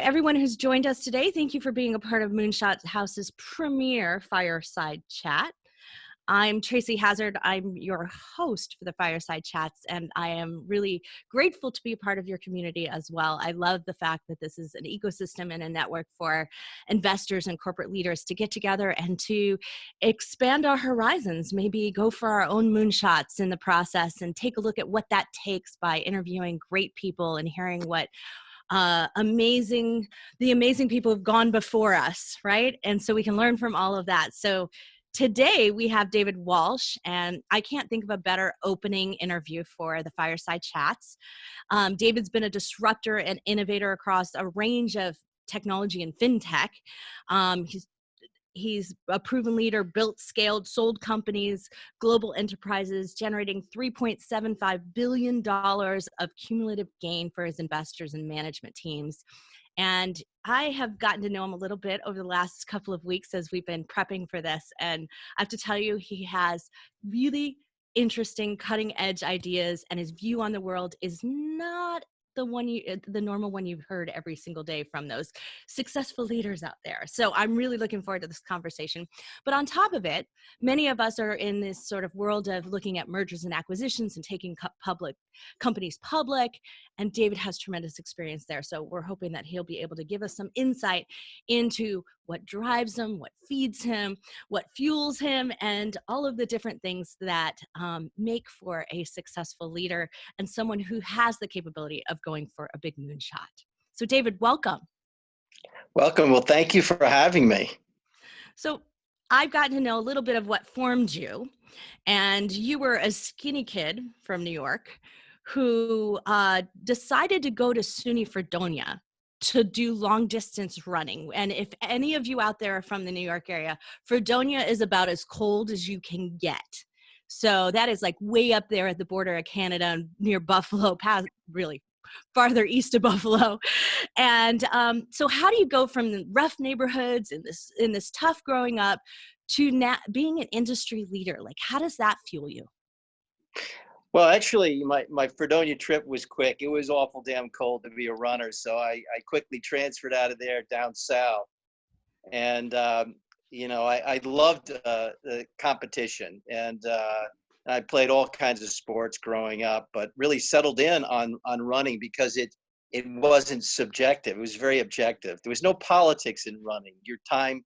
everyone who's joined us today. Thank you for being a part of Moonshot House's premier Fireside Chat. I'm Tracy Hazzard. I'm your host for the Fireside Chats, and I am really grateful to be a part of your community as well. I love the fact that this is an ecosystem and a network for investors and corporate leaders to get together and to expand our horizons, maybe go for our own moonshots in the process and take a look at what that takes by interviewing great people and hearing what the amazing people have gone before us, right? And so we can learn from all of that. So today we have David Walsh, and I can't think of a better opening interview for the Fireside Chats. David's been a disruptor and innovator across a range of technology and fintech. He's a proven leader, built, scaled, sold companies, global enterprises, generating $3.75 billion of cumulative gain for his investors and management teams. And I have gotten to know him a little bit over the last couple of weeks as we've been prepping for this. And I have to tell you, he has really interesting cutting edge ideas, and his view on the world is not the normal one you've heard every single day from those successful leaders out there. So I'm really looking forward to this conversation. But on top of it, many of us are in this sort of world of looking at mergers and acquisitions and taking companies public. And David has tremendous experience there. So we're hoping that he'll be able to give us some insight into what drives him, what feeds him, what fuels him, and all of the different things that make for a successful leader and someone who has the capability of going for a big moonshot. So David, welcome. Welcome. Well, thank you for having me. So I've gotten to know a little bit of what formed you, and you were a skinny kid from New York who decided to go to SUNY Fredonia to do long distance running. And if any of you out there are from the New York area, Fredonia is about as cold as you can get. So that is like way up there at the border of Canada near Buffalo, past really farther east of Buffalo. And so how do you go from the rough neighborhoods in this tough growing up to being an industry leader? Like, how does that fuel you? Well, actually, my Fredonia trip was quick. It was awful damn cold to be a runner. So I quickly transferred out of there down south. And, I loved the competition. And I played all kinds of sports growing up, but really settled in on running because it wasn't subjective. It was very objective. There was no politics in running. Your time,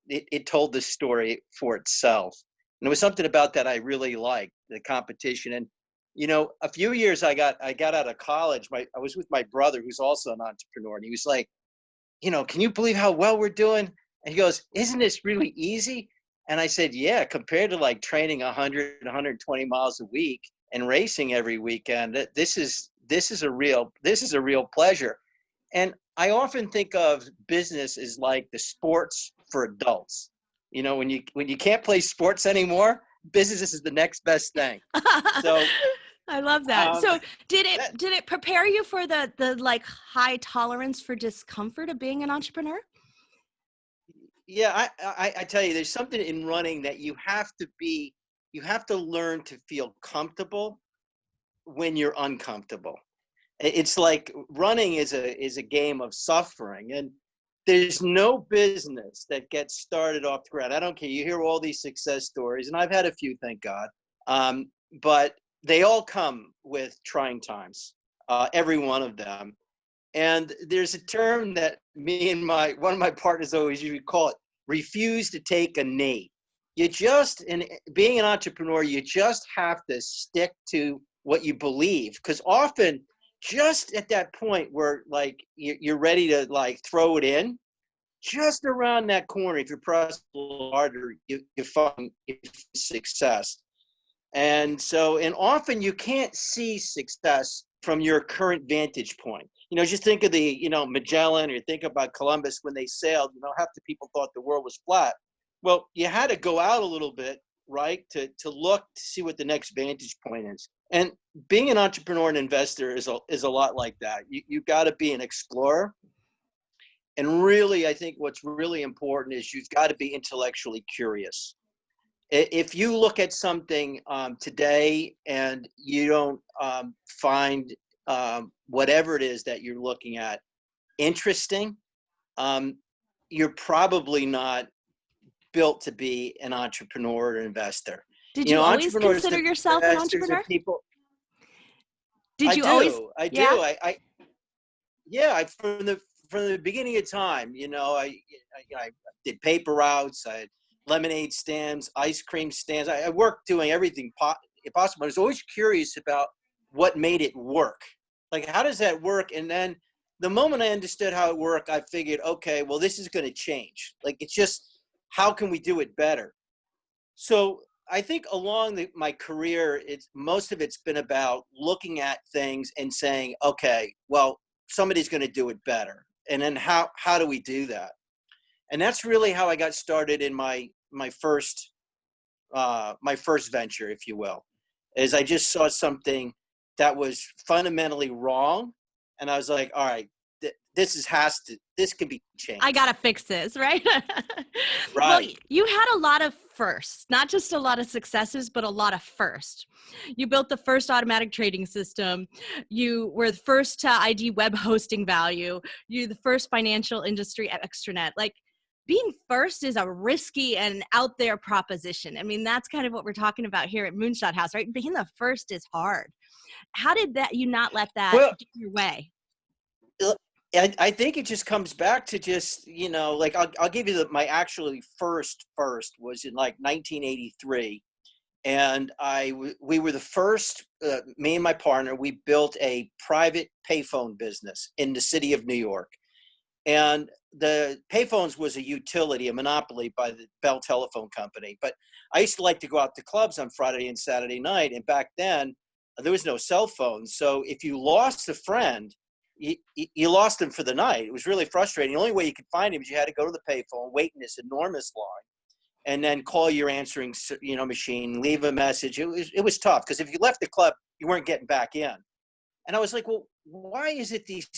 it told the story for itself. And there was something about that I really liked, the competition. And, a few years I got out of college, I was with my brother, who's also an entrepreneur. And he was like, can you believe how well we're doing? And he goes, isn't this really easy? And I said, yeah, compared to like training 100, 120 miles a week and racing every weekend, this is a real pleasure. And I often think of business as like the sports for adults. When you can't play sports anymore, business is the next best thing. So I love that. So did it prepare you for the like high tolerance for discomfort of being an entrepreneur? Yeah, I tell you, there's something in running that you have to learn to feel comfortable when you're uncomfortable. It's like running is a game of suffering, and there's no business that gets started off the ground. I don't care. You hear all these success stories, and I've had a few, thank God. But they all come with trying times, every one of them. And there's a term that me and one of my partners always usually call it, refuse to take a knee. Being an entrepreneur, you just have to stick to what you believe. Because often, just at that point where like you're ready to like throw it in, just around that corner, if you press a little harder, you find success. And often you can't see success from your current vantage point. Just think of the, Magellan, or think about Columbus when they sailed, half the people thought the world was flat. Well, you had to go out a little bit, right, to look to see what the next vantage point is. And being an entrepreneur and investor is a lot like that. You've got to be an explorer. And really, I think what's really important is you've got to be intellectually curious. If you look at something today and you don't find whatever it is that you're looking at interesting, you're probably not built to be an entrepreneur or investor. Did you always Entrepreneurs consider and yourself an investors are entrepreneur? people. Did I you always? do. I Yeah. do. Yeah, from the beginning of time, I did paper routes, I had lemonade stands, ice cream stands. I worked doing everything possible. I was always curious about what made it work. Like, how does that work? And then the moment I understood how it worked, I figured, okay, well, this is going to change. Like, it's just, how can we do it better? So I think along my career, most of it's been about looking at things and saying, okay, well, somebody's going to do it better. And then how do we do that? And that's really how I got started in my first venture, if you will, is I just saw something that was fundamentally wrong. And I was like, all right, this can be changed. I gotta fix this, right? Well, Right. you had a lot of firsts, not just a lot of successes, but a lot of firsts. You built the first automatic trading system. You were the first to ID web hosting value. You're the first financial industry extranet. Like, being first is a risky and out there proposition. I mean, that's kind of what we're talking about here at Moonshot House, right? Being the first is hard. How did you not let that Well, get in your way? I think it just comes back to just, like I'll give you my actually first was in like 1983. And we were the first, me and my partner, we built a private payphone business in the city of New York. And the payphones was a utility, a monopoly by the Bell Telephone Company. But I used to like to go out to clubs on Friday and Saturday night. And back then, there was no cell phones. So if you lost a friend, you lost them for the night. It was really frustrating. The only way you could find him is you had to go to the payphone, wait in this enormous line, and then call your answering machine, leave a message. It was tough because if you left the club, you weren't getting back in. And I was like, well, why is it these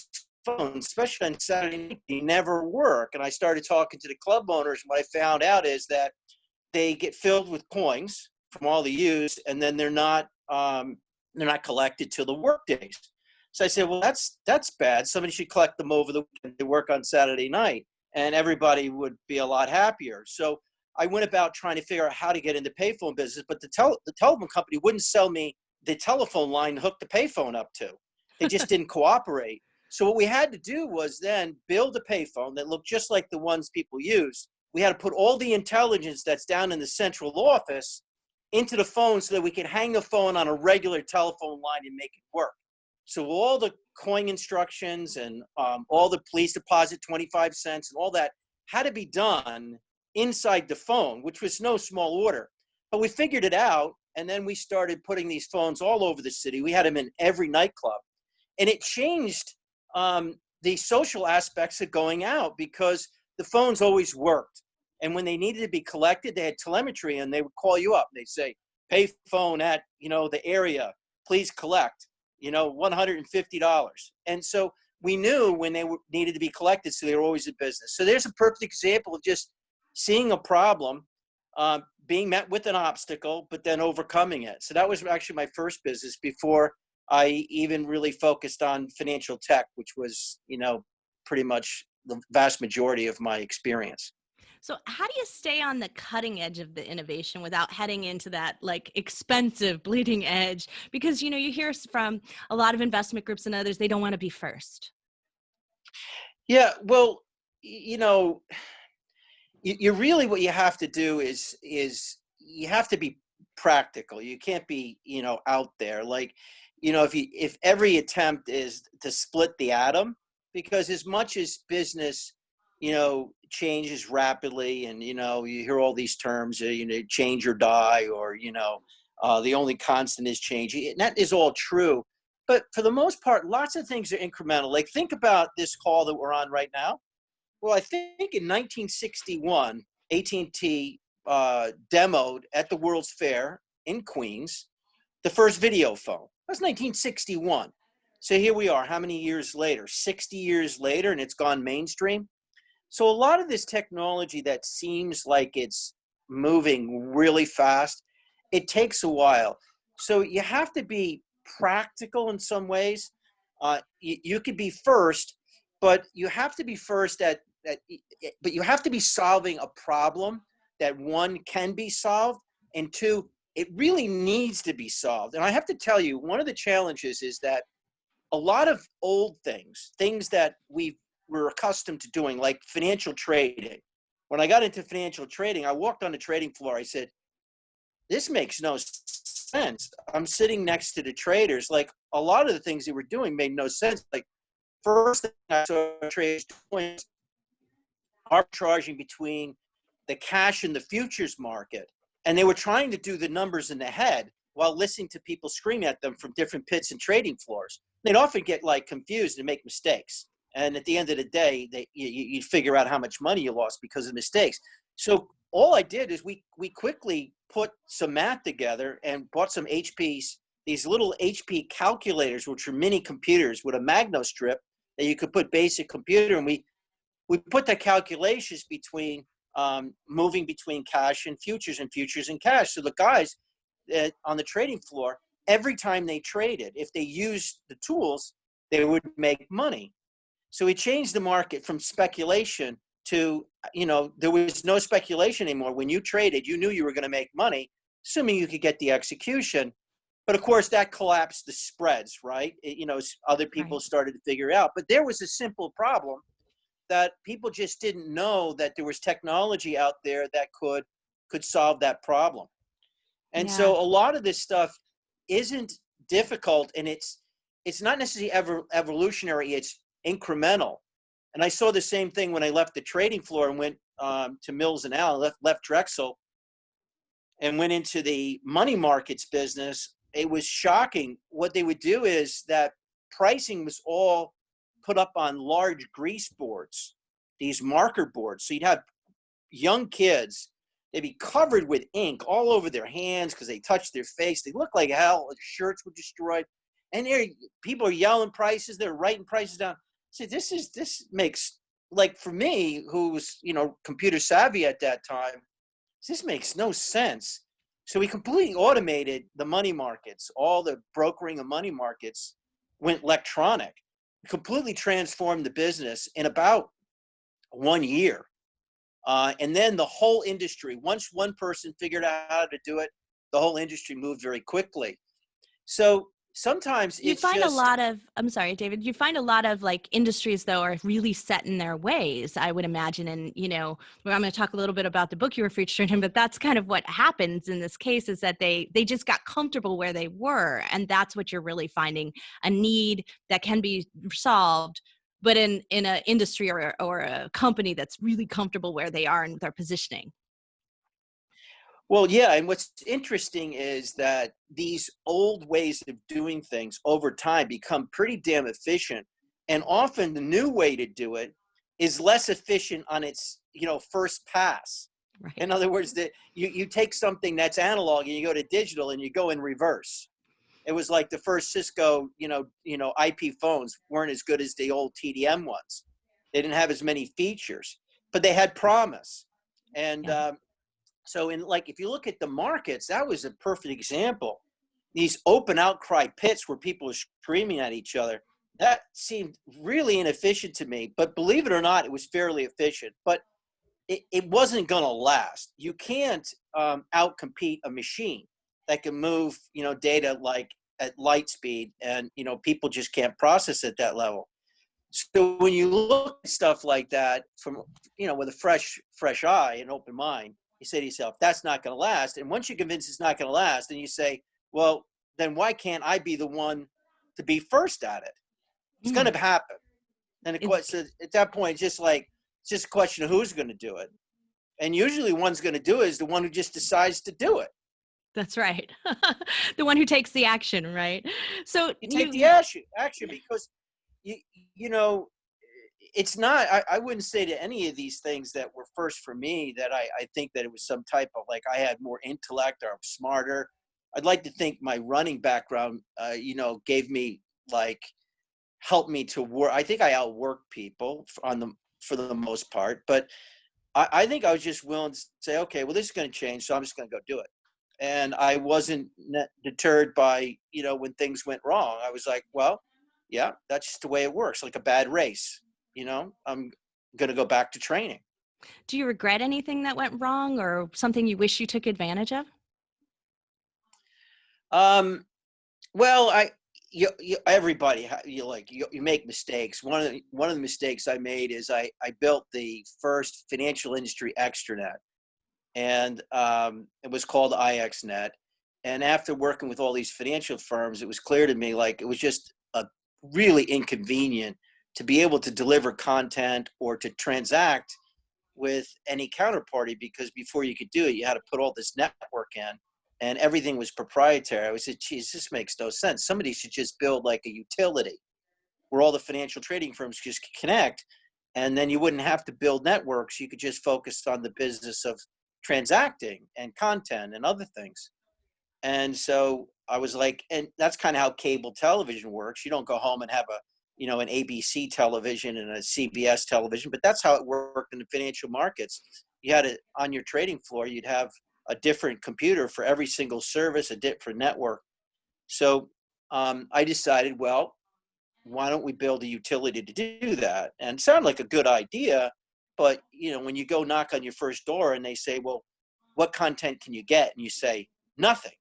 phones, especially on Saturday night, they never work? And I started talking to the club owners, and what I found out is that they get filled with coins from all the use, and then they're not collected till the work days. So I said, well, that's bad. Somebody should collect them over the weekend. They work on Saturday night, and everybody would be a lot happier. So I went about trying to figure out how to get into payphone business, but the telephone company wouldn't sell me the telephone line to hook the payphone up to. They just didn't cooperate. So what we had to do was then build a payphone that looked just like the ones people use. We had to put all the intelligence that's down in the central office into the phone so that we could hang the phone on a regular telephone line and make it work. So all the coin instructions and all the please deposit 25 cents and all that had to be done inside the phone, which was no small order. But we figured it out, and then we started putting these phones all over the city. We had them in every nightclub. And it changed the social aspects of going out because the phones always worked. And when they needed to be collected, they had telemetry, and they would call you up. They'd say, pay phone at, the area, please collect, $150. And so we knew when they needed to be collected, so they were always in business. So there's a perfect example of just seeing a problem, being met with an obstacle, but then overcoming it. So that was actually my first business before I even really focused on financial tech, which was, pretty much the vast majority of my experience. So how do you stay on the cutting edge of the innovation without heading into that like expensive bleeding edge? Because, you hear from a lot of investment groups and others, they don't want to be first. Yeah, well, you really, what you have to do is you have to be practical. You can't be, out there. Like, if every attempt is to split the atom, because as much as business, changes rapidly, and, you hear all these terms, change or die, or, the only constant is change. And that is all true. But for the most part, lots of things are incremental. Like, think about this call that we're on right now. Well, I think in 1961, AT&T demoed at the World's Fair in Queens the first video phone. That's 1961. So here we are, how many years later? 60 years later, and it's gone mainstream. So a lot of this technology that seems like it's moving really fast, it takes a while. So you have to be practical in some ways. You could be first, but you have to be first but you have to be solving a problem that, one, can be solved, and two, it really needs to be solved. And I have to tell you, one of the challenges is that a lot of old things that we're accustomed to doing, like financial trading. When I got into financial trading, I walked on the trading floor. I said, this makes no sense. I'm sitting next to the traders. Like, a lot of the things they were doing made no sense. Like, first thing I saw traders doing was arbitraging between the cash and the futures market. And they were trying to do the numbers in the head while listening to people scream at them from different pits and trading floors. They'd often get like confused and make mistakes. And at the end of the day, you'd figure out how much money you lost because of mistakes. So all I did is we quickly put some math together and bought some HPs, these little HP calculators, which are mini computers with a magno strip that you could put basic computer. And we put the calculations between moving between cash and futures and cash. So the guys on the trading floor, every time they traded, if they used the tools, they would make money. So we changed the market from speculation to, there was no speculation anymore. When you traded, you knew you were going to make money, assuming you could get the execution. But of course, that collapsed the spreads, right? Other people started to figure it out. But there was a simple problem that people just didn't know, that there was technology out there that could solve that problem. And so a lot of this stuff isn't difficult, and it's not necessarily evolutionary, it's incremental. And I saw the same thing when I left the trading floor and went to Mills and Allen, left Drexel and went into the money markets business. It was shocking. What they would do is that pricing was all put up on large grease boards, these marker boards. So you'd have young kids, they'd be covered with ink all over their hands because they touched their face. They looked like hell. Their shirts were destroyed. And people are yelling prices. They're writing prices down. So this makes, like, for me, who was, computer savvy at that time, this makes no sense. So we completely automated the money markets. All the brokering of money markets went electronic. Completely transformed the business in about 1 year. And then the whole industry, once one person figured out how to do it, the whole industry moved very quickly. So sometimes you find a lot of, I'm sorry, David, you find a lot of like industries though are really set in their ways, I would imagine. And, I'm going to talk a little bit about the book you were featured in, but that's kind of what happens in this case, is that they just got comfortable where they were. And that's what you're really finding, a need that can be solved, but in an industry or a company that's really comfortable where they are and their positioning. Well, yeah, and what's interesting is that these old ways of doing things over time become pretty damn efficient, and often the new way to do it is less efficient on its, first pass. Right. In other words, that you take something that's analog and you go to digital and you go in reverse. It was like the first Cisco, IP phones weren't as good as the old TDM ones. They didn't have as many features, but they had promise. And so if you look at the markets, that was a perfect example. These open outcry pits where people are screaming at each other, that seemed really inefficient to me. But believe it or not, it was fairly efficient. But it wasn't going to last. You can't outcompete a machine that can move, data like at light speed, and people just can't process at that level. So when you look at stuff like that from, with a fresh eye and open mind, you say to yourself, that's not going to last. And once you're convinced it's not going to last, then you say, well, then why can't I be the one to be first at it? It's going to happen. And so at that point, it's just a question of who's going to do it. And usually one's going to do it is the one who just decides to do it. That's right. The one who takes the action, right? So you take the action because it's not, I wouldn't say to any of these things that were first for me that I think that it was some type of like I had more intellect or I'm smarter. I'd like to think my running background, gave me helped me to work. I think I outworked people for the most part, but I think I was just willing to say, okay, well, this is going to change, so I'm just going to go do it. And I wasn't deterred by, when things went wrong. I was like, well, yeah, that's just the way it works, like a bad race. I'm going to go back to training. Do you regret anything that went wrong or something you wish you took advantage of? Well, everybody, you make mistakes. One of the mistakes I made is I built the first financial industry extranet, and it was called IXNet. And after working with all these financial firms, it was clear to me like it was just a really inconvenient to be able to deliver content or to transact with any counterparty, because before you could do it, you had to put all this network in, and everything was proprietary. I said, geez, this makes no sense. Somebody should just build like a utility where all the financial trading firms just connect, and then you wouldn't have to build networks. You could just focus on the business of transacting and content and other things. And so I was like, and that's kind of how cable television works. You don't go home and have an ABC television and a CBS television, but that's how it worked in the financial markets. You had it on your trading floor. You'd have a different computer for every single service, a different network. So I decided, well, why don't we build a utility to do that? And it sounded like a good idea, but when you go knock on your first door and they say, well, what content can you get? And you say, nothing.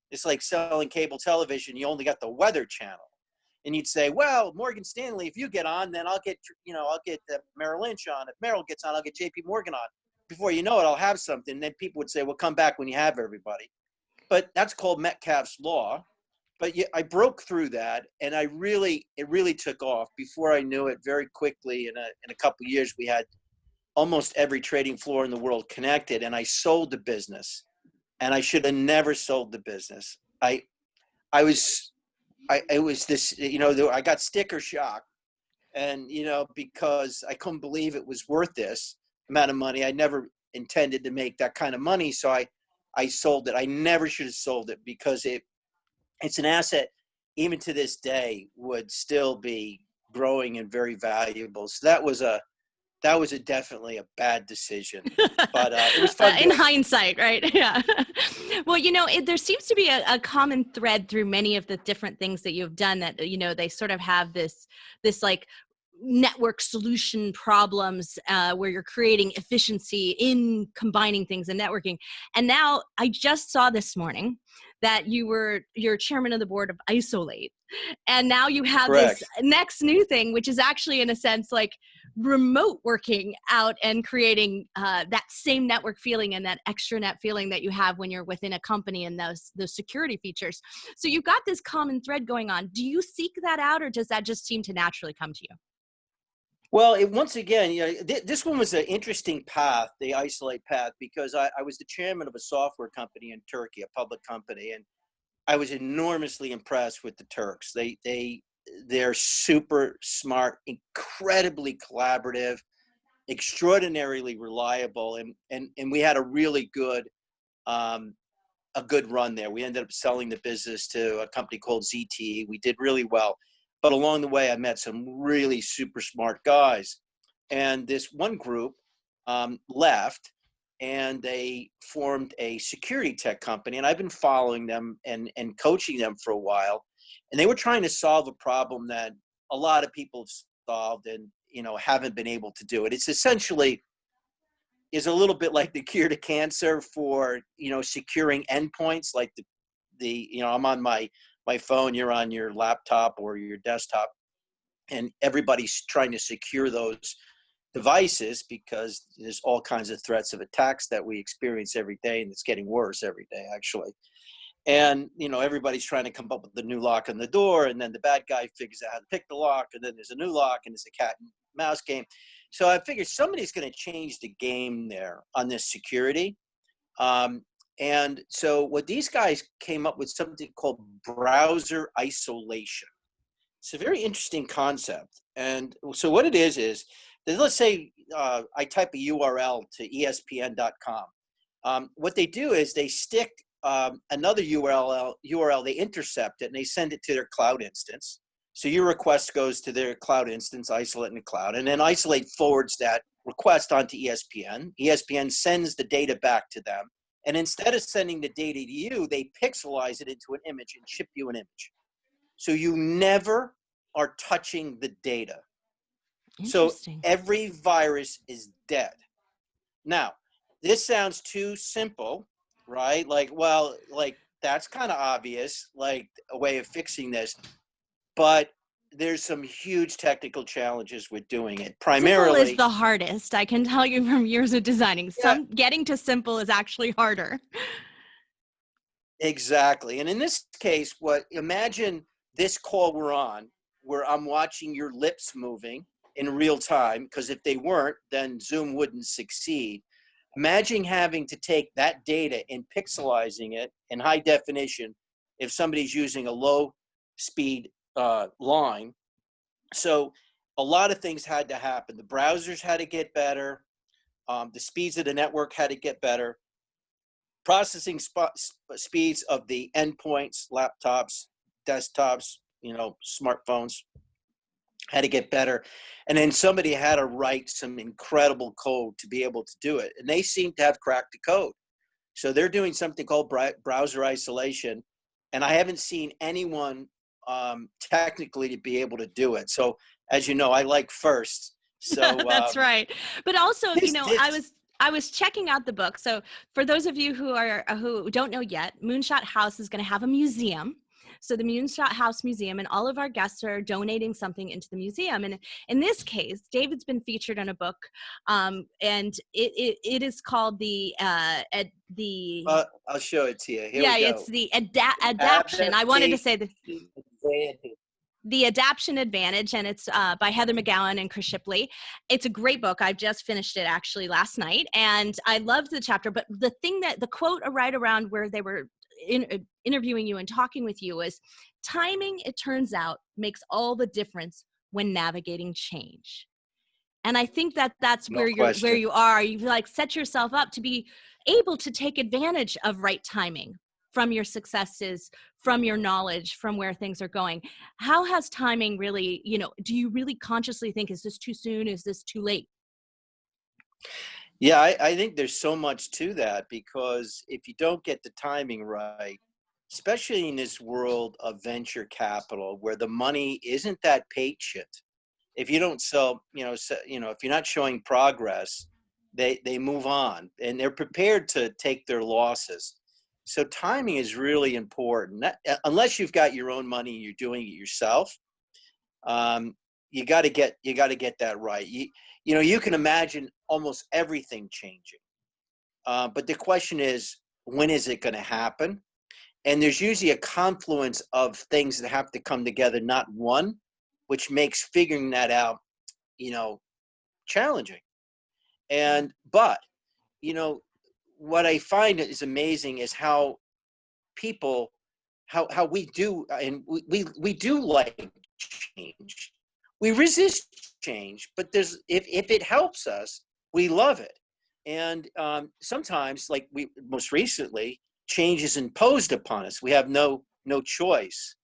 It's like selling cable television. You only got the Weather Channel. And you'd say, well, Morgan Stanley, if you get on, then I'll get Merrill Lynch on. If Merrill gets on, I'll get JPMorgan on. Before you know it, I'll have something. And then people would say, well, come back when you have everybody. But that's called Metcalfe's Law. But I broke through that, and it really took off. Before I knew it, very quickly, in a couple of years, we had almost every trading floor in the world connected, and I sold the business. And I should have never sold the business. I got sticker shock, and because I couldn't believe it was worth this amount of money. I never intended to make that kind of money, so I sold it. I never should have sold it, because it's an asset, even to this day, would still be growing and very valuable. So that was definitely a bad decision, but it was fun in hindsight, right? Yeah. Well, there seems to be a common thread through many of the different things that you've done that, they sort of have this like network solution problems where you're creating efficiency in combining things and networking. And now I just saw this morning that you're chairman of the board of Isolate. And now you have Correct. this next new thing, which is actually, in a sense, like remote working out and creating that same network feeling and that extranet feeling that you have when you're within a company, and those security features. So you've got this common thread going on. Do you seek that out, or does that just seem to naturally come to you? Well, once again, this one was an interesting path, the Isolate path, because I was the chairman of a software company in Turkey, a public company, and I was enormously impressed with the Turks. They're super smart, incredibly collaborative, extraordinarily reliable, and we had a really good run there. We ended up selling the business to a company called ZTE. We did really well. But along the way, I met some really super smart guys. And this one group left, and they formed a security tech company. And I've been following them and coaching them for a while. And they were trying to solve a problem that a lot of people have solved and, haven't been able to do it. It's essentially is a little bit like the cure to cancer for, securing endpoints, like I'm on my phone, you're on your laptop or your desktop, and everybody's trying to secure those devices because there's all kinds of threats of attacks that we experience every day, and it's getting worse every day, actually. And, everybody's trying to come up with the new lock on the door, and then the bad guy figures out how to pick the lock, and then there's a new lock, and it's a cat and mouse game. So I figured somebody's going to change the game there on this security. And so what these guys came up with something called browser isolation. It's a very interesting concept. And so what it is that, let's say I type a URL to ESPN.com. What they do is they stick another URL, they intercept it, and they send it to their cloud instance. So your request goes to their cloud instance, Isolate in the cloud, and then Isolate forwards that request onto ESPN. ESPN sends the data back to them. And instead of sending the data to you, they pixelize it into an image and ship you an image. So you never are touching the data. So Interesting. every virus is dead. Now, this sounds too simple, right? Like, well, like that's kind of obvious, like a way of fixing this. But there's some huge technical challenges with doing it. Simple is Primarily, the hardest. I can tell you from years of designing. yeah, Getting to simple is actually harder. exactly. And in this case, imagine this call we're on, where I'm watching your lips moving in real time, because if they weren't, then Zoom wouldn't succeed. Imagine having to take that data and pixelizing it in high definition if somebody's using a low speed line. So a lot of things had to happen. The browsers had to get better. The speeds of the network had to get better. Processing speeds of the endpoints, laptops, desktops, smartphones had to get better. And then somebody had to write some incredible code to be able to do it. And they seem to have cracked the code. So they're doing something called browser isolation. And I haven't seen anyone technically to be able to do it. So as you know, I like first. So That's right. But also, this, this I was checking out the book. So for those of you who don't know yet, Moonshot House is going to have a museum. So the Moonshot House Museum, and all of our guests are donating something into the museum. And in this case, David's been featured in a book, and it is called I'll show it to you. Here yeah, we go. it's the adaption. I wanted to say the Adaption Advantage, and it's by Heather McGowan and Chris Shipley. It's a great book. I just finished it actually last night, and I loved the chapter. But the quote right around where they were interviewing you and talking with you was, timing, it turns out, makes all the difference when navigating change. And I think that's No where question. you are. You've like set yourself up to be able to take advantage of right timing from your successes, from your knowledge, from where things are going. How has timing really, do you really consciously think, is this too soon? Is this too late? Yeah, I think there's so much to that, because if you don't get the timing right, especially in this world of venture capital where the money isn't that patient, if you don't sell, if you're not showing progress, they move on and they're prepared to take their losses. So timing is really important. Unless you've got your own money and you're doing it yourself, you got to get that right. You can imagine almost everything changing, but the question is, when is it going to happen? And there's usually a confluence of things that have to come together, not one, which makes figuring that out, challenging. But what I find is amazing is how people, how we do, and we do like change. We resist change, but if it helps us, we love it. And sometimes, like we most recently, change is imposed upon us. We have no choice.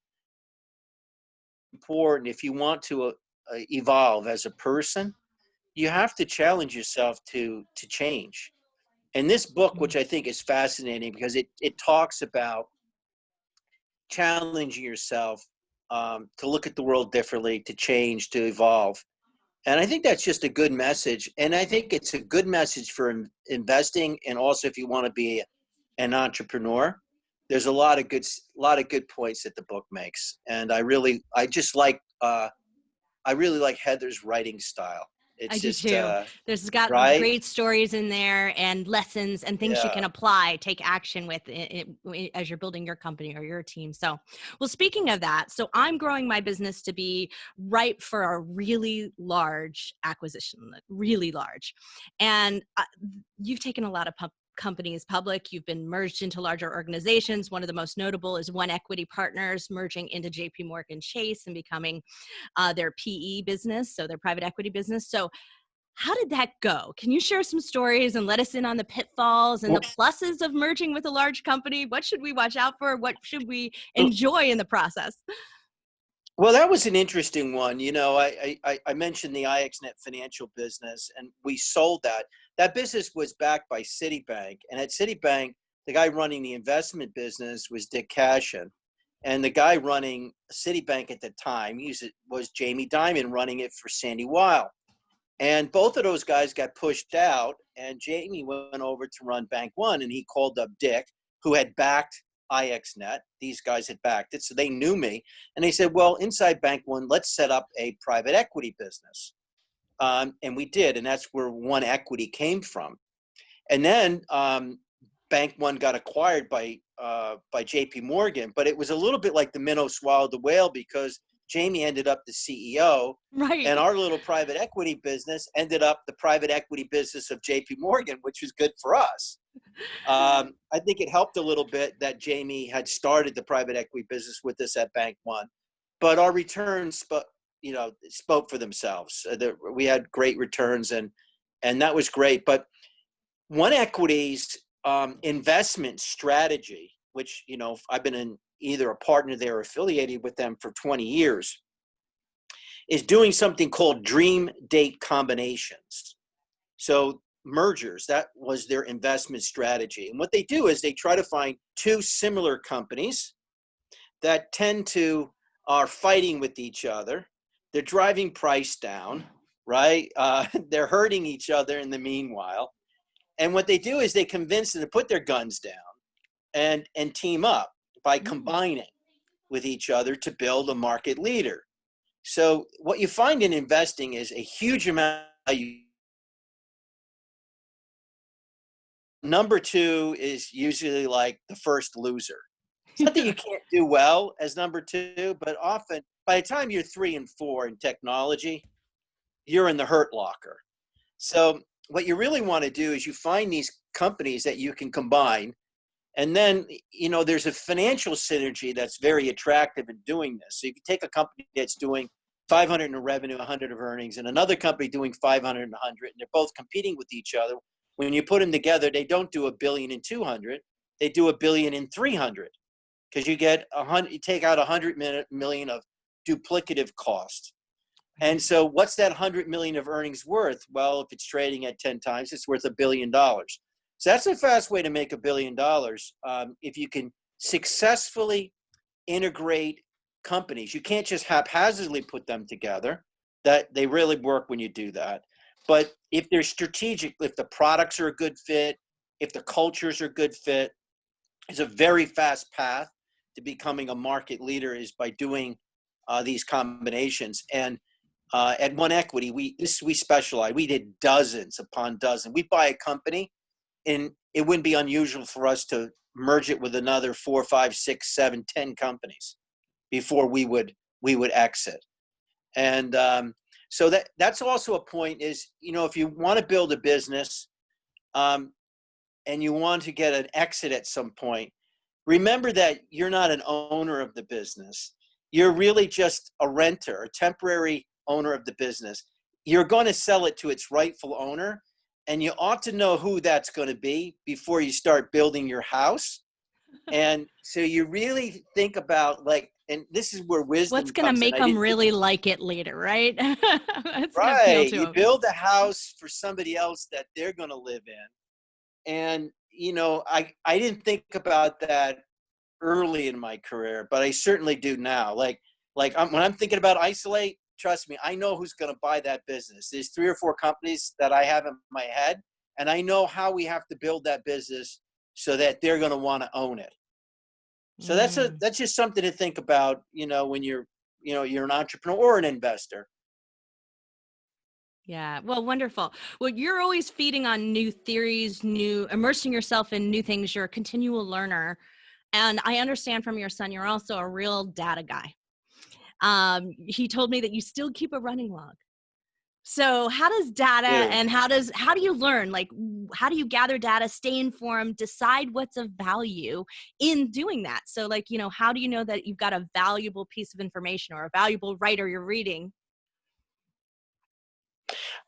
Important, if you want to evolve as a person, you have to challenge yourself to change. And this book, which I think is fascinating because it talks about challenging yourself, to look at the world differently, to change, to evolve. And I think that's just a good message. And I think it's a good message for investing. And also, if you want to be an entrepreneur, there's a lot of good points that the book makes. And I really like Heather's writing style. I It's do just, too. There's got right. great stories in there and lessons and things you Yeah. can apply, take action with as you're building your company or your team. So, well, speaking of that, so I'm growing my business to be ripe for a really large acquisition, really large. And you've taken a lot of companies public. You've been merged into larger organizations. One of the most notable is One Equity Partners merging into JPMorgan Chase and becoming their PE business, so their private equity business. So how did that go? Can you share some stories and let us in on the pitfalls and the pluses of merging with a large company? What should we watch out for? What should we enjoy in the process? Well, that was an interesting one. I mentioned the IXNet financial business, and we sold that. That business was backed by Citibank. And at Citibank, the guy running the investment business was Dick Cashin. And the guy running Citibank at the time was Jamie Dimon, running it for Sandy Weil. And both of those guys got pushed out, and Jamie went over to run Bank One, and he called up Dick, who had backed IXNet. These guys had backed it, so they knew me. And they said, well, inside Bank One, let's set up a private equity business. And we did, and that's where One Equity came from. And then Bank One got acquired by JPMorgan, but it was a little bit like the minnow swallowed the whale, because Jamie ended up the CEO, Right. and our little private equity business ended up the private equity business of JPMorgan, which was good for us. I think it helped a little bit that Jamie had started the private equity business with us at Bank One, but our returns, spoke for themselves. We had great returns, and that was great. But One Equity's investment strategy, which, I've been either a partner there or affiliated with them for 20 years, is doing something called dream date combinations. So mergers, that was their investment strategy. And what they do is they try to find two similar companies that tend to are fighting with each other. They're driving price down, right? They're hurting each other in the meanwhile. And what they do is they convince them to put their guns down and team up by combining with each other to build a market leader. So what you find in investing is a huge amount of value. Number two is usually like the first loser. It's not that you can't do well as number two, but often by the time you're 3 and 4 in technology, you're in the hurt locker. So what you really want to do is you find these companies that you can combine. And then, there's a financial synergy that's very attractive in doing this. So if you take a company that's doing 500 in revenue, 100 of earnings, and another company doing 500 and 100, and they're both competing with each other. When you put them together, they don't do $1 billion and 200, they do $1 billion and 300, because you take out 100 million of duplicative cost. And so what's that 100 million of earnings worth? Well, if it's trading at 10 times, it's worth $1 billion. So that's a fast way to make $1 billion. If you can successfully integrate companies, you can't just haphazardly put them together. That they really work when you do that. But if they're strategic, if the products are a good fit, if the cultures are a good fit, it's a very fast path to becoming a market leader is by doing these combinations. And at One Equity, we specialize. We did dozens upon dozens. We buy a company, and it wouldn't be unusual for us to merge it with another 4, 5, 6, 7, 10 companies before we would exit. And so that's also a point is, if you want to build a business and you want to get an exit at some point, remember that you're not an owner of the business. You're really just a renter, a temporary owner of the business. You're going to sell it to its rightful owner, and you ought to know who that's going to be before you start building your house. And so you really think about and this is where wisdom what's going to make them really like it later, right? That's right. You build a house for somebody else that they're going to live in. And, I didn't think about that early in my career, but I certainly do now. When I'm thinking about Isolate, trust me, I know who's going to buy that business. There's 3 or 4 companies that I have in my head, and I know how we have to build that business so that they're going to want to own it. So that's just something to think about, when you're an entrepreneur or an investor. Yeah. Well, wonderful. Well, you're always feeding on new theories, immersing yourself in new things. You're a continual learner. And I understand from your son, you're also a real data guy. He told me that you still keep a running log. So how does data and how do you learn? How do you gather data, stay informed, decide what's of value in doing that? So how do you know that you've got a valuable piece of information or a valuable writer you're reading?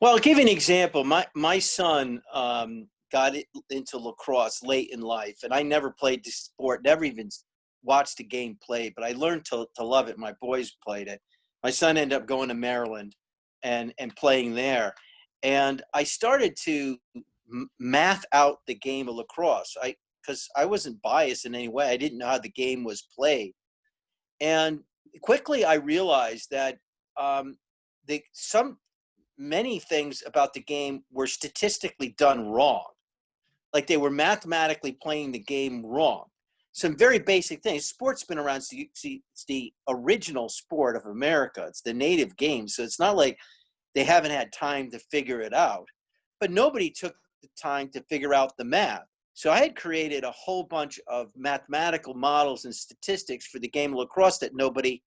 Well, I'll give you an example. My son got into lacrosse late in life, and I never played the sport, never even watched the game played, but I learned to love it. My boys played it. My son ended up going to Maryland and playing there. And I started to math out the game of lacrosse. Because I wasn't biased in any way. I didn't know how the game was played. And quickly I realized that many things about the game were statistically done wrong. Like they were mathematically playing the game wrong. Some very basic things. Sport's been around. It's the original sport of America. It's the native game. So it's not like they haven't had time to figure it out. But nobody took the time to figure out the math. So I had created a whole bunch of mathematical models and statistics for the game of lacrosse that nobody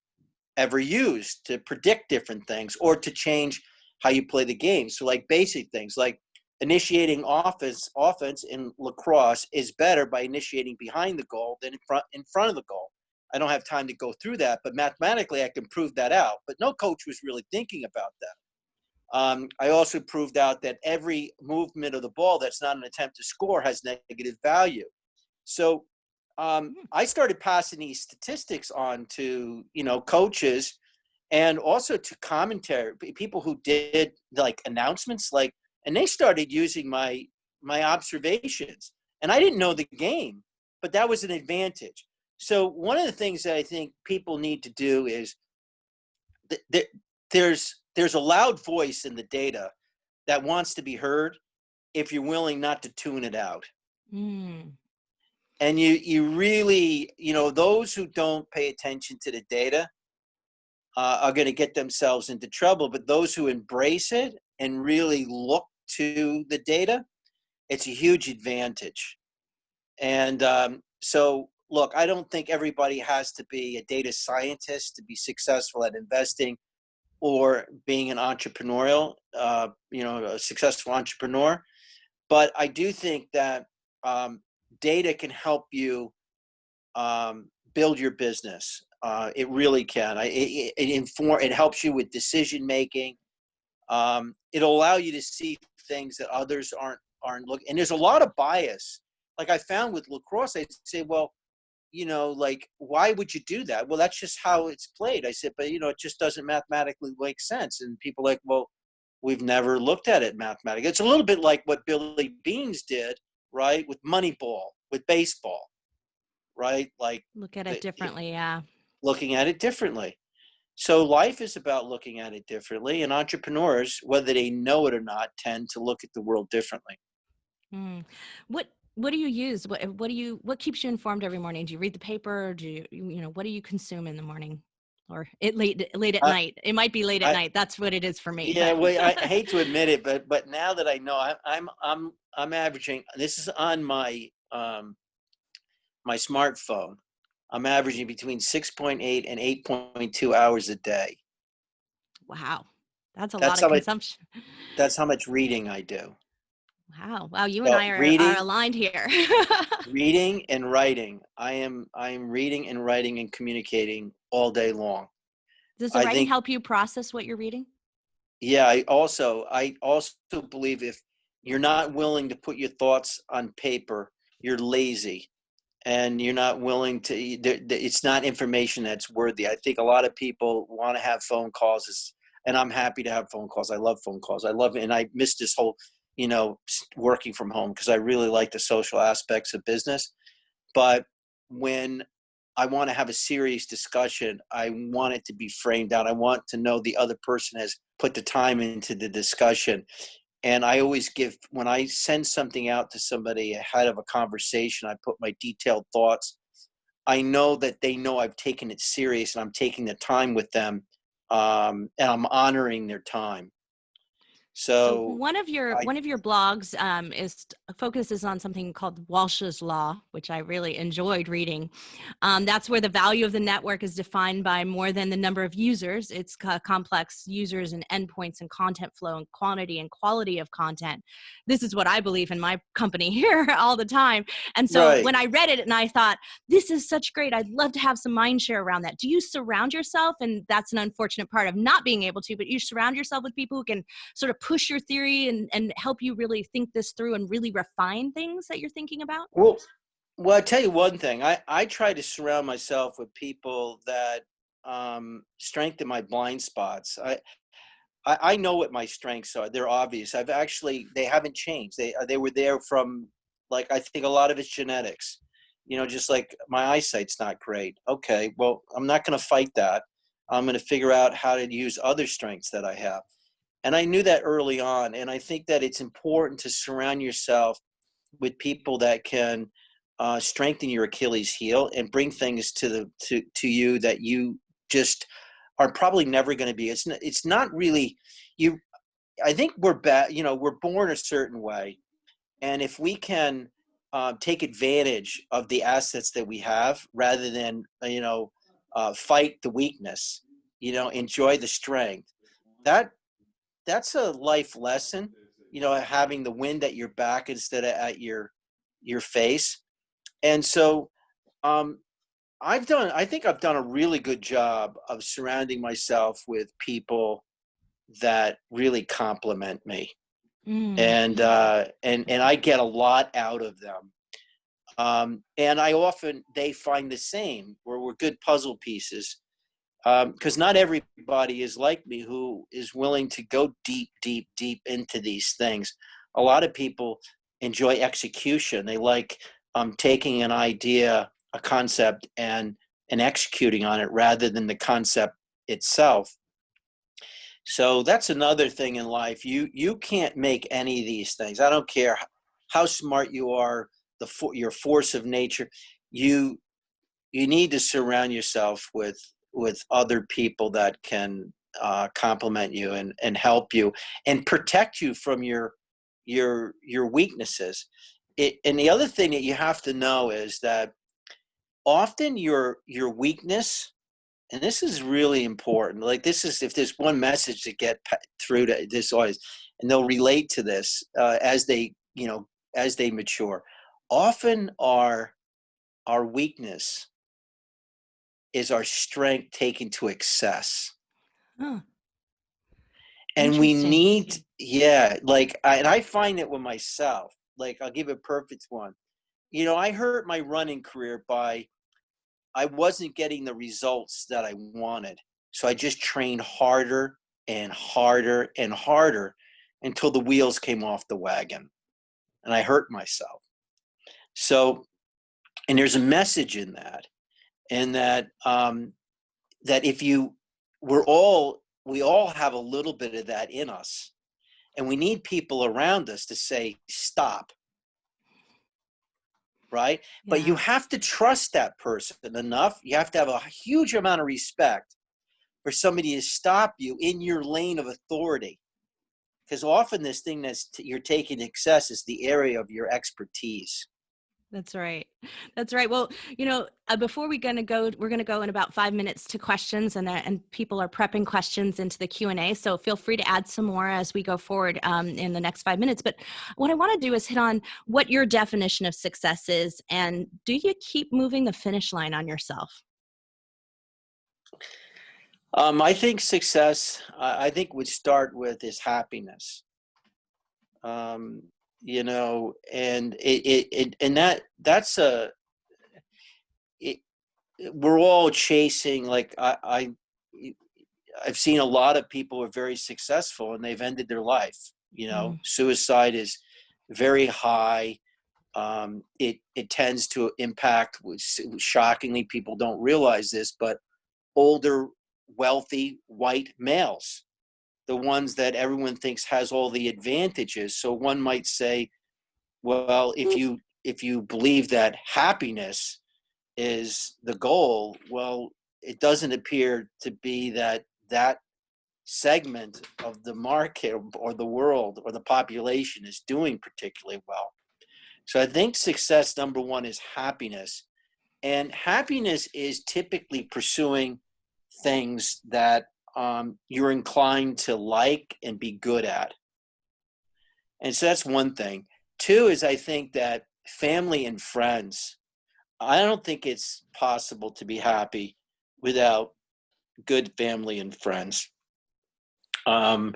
ever used to predict different things or to change how you play the game. So like basic things like initiating offense in lacrosse is better by initiating behind the goal than in front of the goal. I don't have time to go through that, but mathematically I can prove that out. But no coach was really thinking about that. I also proved out that every movement of the ball that's not an attempt to score has negative value. So I started passing these statistics on to, coaches and also to commentary, people who did like announcements, and they started using my observations. And I didn't know the game, but that was an advantage. So one of the things that I think people need to do is there's a loud voice in the data that wants to be heard if you're willing not to tune it out. And you really, those who don't pay attention to the data are going to get themselves into trouble. But those who embrace it and really look to the data, it's a huge advantage. And so, look, I don't think everybody has to be a data scientist to be successful at investing or being an entrepreneurial, a successful entrepreneur. But I do think that data can help you build your business. It really can. It helps you with decision making. It'll allow you to see things that others aren't looking. And there's a lot of bias. Like I found with lacrosse, I say, well, why would you do that? Well, that's just how it's played. I said, but it just doesn't mathematically make sense. And people are like, well, we've never looked at it mathematically. It's a little bit like what Billy Beanes did, right? With Moneyball, with baseball, right? Like look at it differently. Yeah. Looking at it differently. So life is about looking at it differently. And entrepreneurs, whether they know it or not, tend to look at the world differently. What do you use? What keeps you informed every morning? Do you read the paper? Or do you, what do you consume in the morning, or late at night? It might be late at night. That's what it is for me. Yeah, well, I hate to admit it, but now that I know, I'm averaging. This is on my my smartphone. I'm averaging between 6.8 and 8.2 hours a day. Wow, that's a lot of consumption. That's how much reading I do. Wow, you and I are aligned here. Reading and writing. I am reading and writing and communicating all day long. Does the writing help you process what you're reading? Yeah, I also believe if you're not willing to put your thoughts on paper, you're lazy, and you're not willing to. It's not information that's worthy. I think a lot of people want to have phone calls, and I'm happy to have phone calls. I love phone calls. I love it, and I miss this whole working from home because I really like the social aspects of business. But when I want to have a serious discussion, I want it to be framed out. I want to know the other person has put the time into the discussion. And I always when I send something out to somebody ahead of a conversation, I put my detailed thoughts. I know that they know I've taken it serious and I'm taking the time with them, and I'm honoring their time. So one of your blogs focuses on something called Walshs Law, which I really enjoyed reading. That's where the value of the network is defined by more than the number of users. It's complex users and endpoints and content flow and quantity and quality of content. This is what I believe in my company here all the time. And so when I read it and I thought, this is such great, I'd love to have some mind share around that. Do you surround yourself, and that's an unfortunate part of not being able to, but you surround yourself with people who can sort of push your theory and help you really think this through and really refine things that you're thinking about? Well, I'll tell you one thing. I try to surround myself with people that strengthen my blind spots. I know what my strengths are. They're obvious. They haven't changed. They were there from, like, I think a lot of it's genetics. Just like my eyesight's not great. Okay, well, I'm not going to fight that. I'm going to figure out how to use other strengths that I have. And I knew that early on. And I think that it's important to surround yourself with people that can strengthen your Achilles heel and bring things to you that you just are probably never going to be. It's not really you. I think we're born a certain way, and if we can take advantage of the assets that we have rather than fight the weakness, enjoy the strength. That that's a life lesson. Having the wind at your back instead of at your face. And so um, I think I've done a really good job of surrounding myself with people that really compliment me, Mm. and I get a lot out of them. And they find the same, where we're good puzzle pieces. Because not everybody is like me, who is willing to go deep, deep, deep into these things. A lot of people enjoy execution. They like taking an idea, a concept, and executing on it rather than the concept itself. So that's another thing in life. You can't make any of these things. I don't care how smart you are, your force of nature. You you need to surround yourself with other people that can complement you and help you and protect you from your weaknesses. And the other thing that you have to know is that often your weakness, and this is really important. Like, this is, if there's one message to get through to this audience, and they'll relate to this as they mature. Often our weakness is our strength taken to excess. Oh, And we interesting. need, yeah, like, and I find it with myself. Like, I'll give a perfect one. I hurt my running career by I wasn't getting the results that I wanted. So I just trained harder and harder and harder until the wheels came off the wagon and I hurt myself. So, and there's a message in that, and that if you, we all have a little bit of that in us, and we need people around us to say, stop, right? But you Yeah. have to trust that person enough. You have to have a huge amount of respect for somebody to stop you in your lane of authority. Because often this thing you're taking excess is the area of your expertise. That's right. That's right. Well, before we're going to go in about 5 minutes to questions, and people are prepping questions into the Q&A. So feel free to add some more as we go forward in the next 5 minutes. But what I want to do is hit on what your definition of success is, and do you keep moving the finish line on yourself? I think success, I think would start with is happiness. Um, and that's it, we're all chasing, like, I've seen a lot of people who are very successful and they've ended their life. Mm. Suicide is very high. It tends to impact, shockingly, people don't realize this, but older, wealthy white males, the ones that everyone thinks has all the advantages. So one might say, well, if you believe that happiness is the goal, well, it doesn't appear to be that segment of the market or the world or the population is doing particularly well. So I think success number one is happiness. And happiness is typically pursuing things that you're inclined to like and be good at. And so that's one thing. Two is, I think that family and friends, I don't think it's possible to be happy without good family and friends. Um,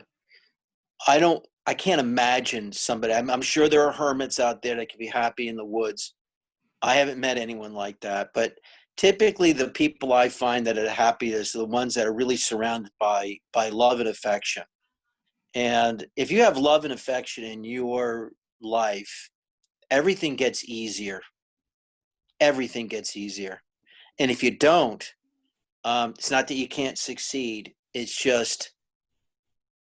I can't imagine somebody, I'm sure there are hermits out there that can be happy in the woods. I haven't met anyone like that, but typically the people I find that are happiest are the ones that are really surrounded by love and affection. And if you have love and affection in your life, everything gets easier. Everything gets easier. And if you don't, it's not that you can't succeed. It's just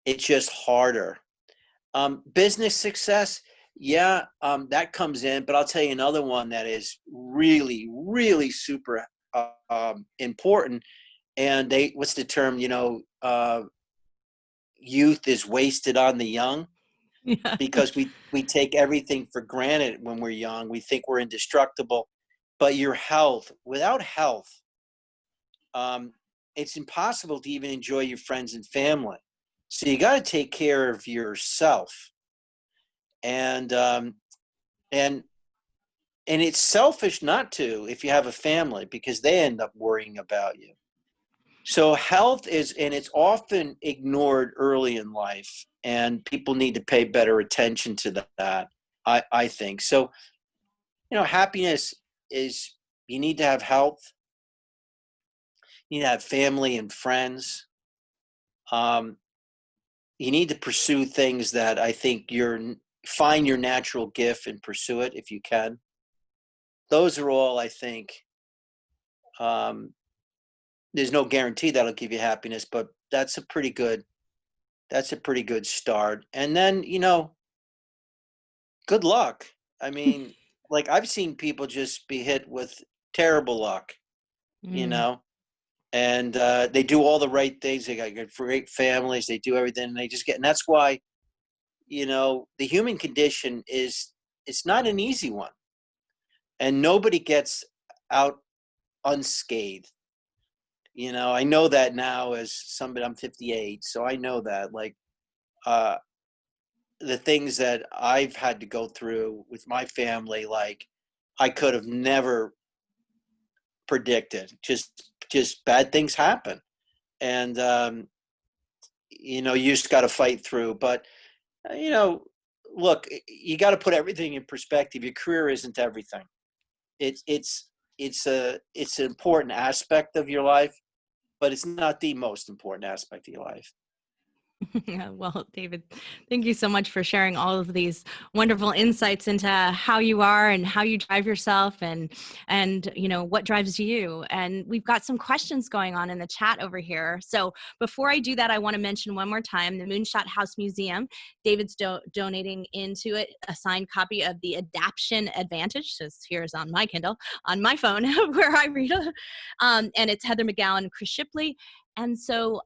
It's just harder. Business success, yeah, that comes in, but I'll tell you another one that is really, really super important. And what's the term? Youth is wasted on the young, Yeah. because we take everything for granted when we're young. We think we're indestructible, but your health, without health, um, it's impossible to even enjoy your friends and family. So you got to take care of yourself, and and and it's selfish not to if you have a family, because they end up worrying about you. So health is, and it's often ignored early in life, and people need to pay better attention to that. I think so. Happiness is, you need to have health, you need to have family and friends. Um, you need to pursue things that I think find your natural gift and pursue it if you can. Those are all, I think. Um, there's no guarantee that'll give you happiness, but that's a pretty good start. And then, good luck. I mean, like, I've seen people just be hit with terrible luck, you Mm. know, and they do all the right things. They got great families. They do everything. And they just and that's why, the human condition it's not an easy one, and nobody gets out unscathed. I know that now as somebody. I'm 58, so I know that, like, uh, the things that I've had to go through with my family, like, I could have never predicted. Just bad things happen, and you just got to fight through. But you know, look, you got to put everything in perspective. Your career isn't everything. It's an important aspect of your life, but it's not the most important aspect of your life. Yeah, well, David, thank you so much for sharing all of these wonderful insights into how you are and how you drive yourself, and what drives you. And we've got some questions going on in the chat over here. So before I do that, I want to mention one more time the Moonshot House Museum. David's donating into it a signed copy of the Adaption Advantage. So here's on my Kindle, on my phone, where I read it. And it's Heather McGowan and Chris Shipley. And so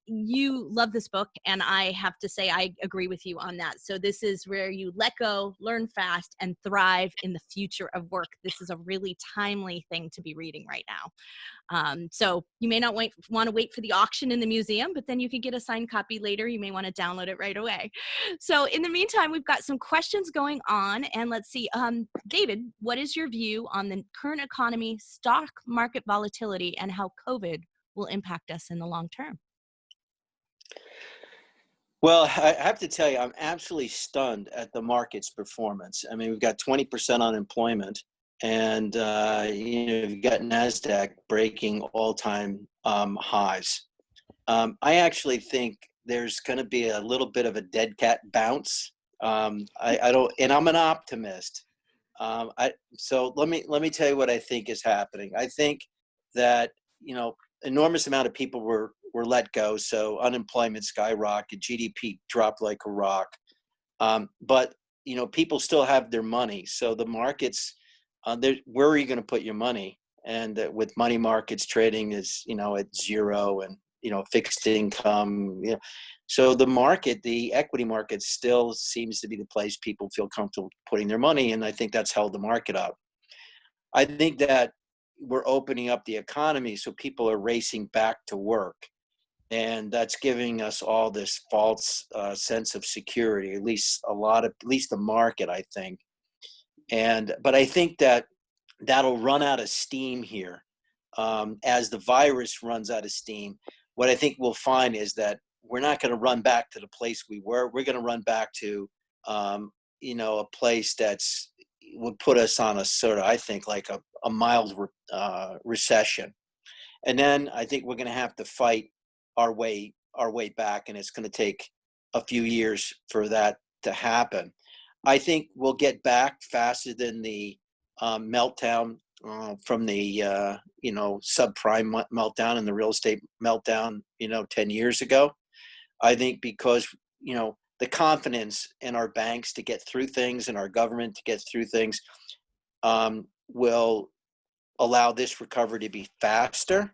you love this book, and I have to say I agree with you on that. So this is where you let go, learn fast, and thrive in the future of work. This is a really timely thing to be reading right now. So you may not want to wait for the auction in the museum, but then you could get a signed copy later. You may want to download it right away. So in the meantime, we've got some questions going on, and let's see. David, what is your view on the current economy, stock market volatility, and how COVID will impact us in the long term? Well, I have to tell you, I'm absolutely stunned at the market's performance. I mean, we've got 20% unemployment, and you've got NASDAQ breaking all-time highs. I actually think there's going to be a little bit of a dead cat bounce. I don't, and I'm an optimist. So let me tell you what I think is happening. I think that enormous amount of people were let go, so unemployment skyrocketed, GDP dropped like a rock. But people still have their money, so the markets, where are you going to put your money? And with money markets trading is at zero, and fixed income, so the equity market still seems to be the place people feel comfortable putting their money, and I think that's held the market up. I think that we're opening up the economy, so people are racing back to work, and that's giving us all this false sense of security. At least the market, I think. But I think that'll run out of steam here, as the virus runs out of steam. What I think we'll find is that we're not going to run back to the place we were. We're going to run back to, a place would put us on a sort of, I think, like a mild recession. And then I think we're going to have to fight our way back, and it's going to take a few years for that to happen. I think we'll get back faster than the meltdown from the subprime meltdown and the real estate meltdown 10 years ago. I think because, the confidence in our banks to get through things and our government to get through things will allow this recovery to be faster.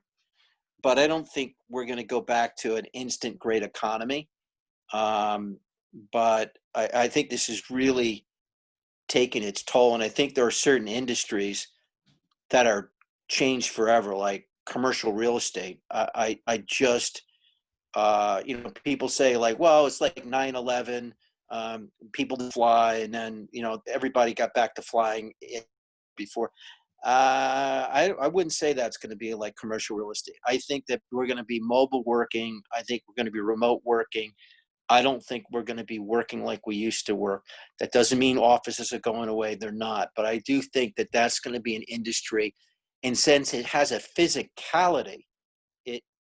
But I don't think we're going to go back to an instant great economy. But I think this is really taking its toll. And I think there are certain industries that are changed forever, like commercial real estate. I just, people say like, well, it's like 9/11, people fly, and then, everybody got back to flying before. I wouldn't say that's going to be like commercial real estate. I think that we're going to be mobile working. I think we're going to be remote working. I don't think we're going to be working like we used to work. That doesn't mean offices are going away. They're not. But I do think that that's going to be an industry. And since it has a physicality,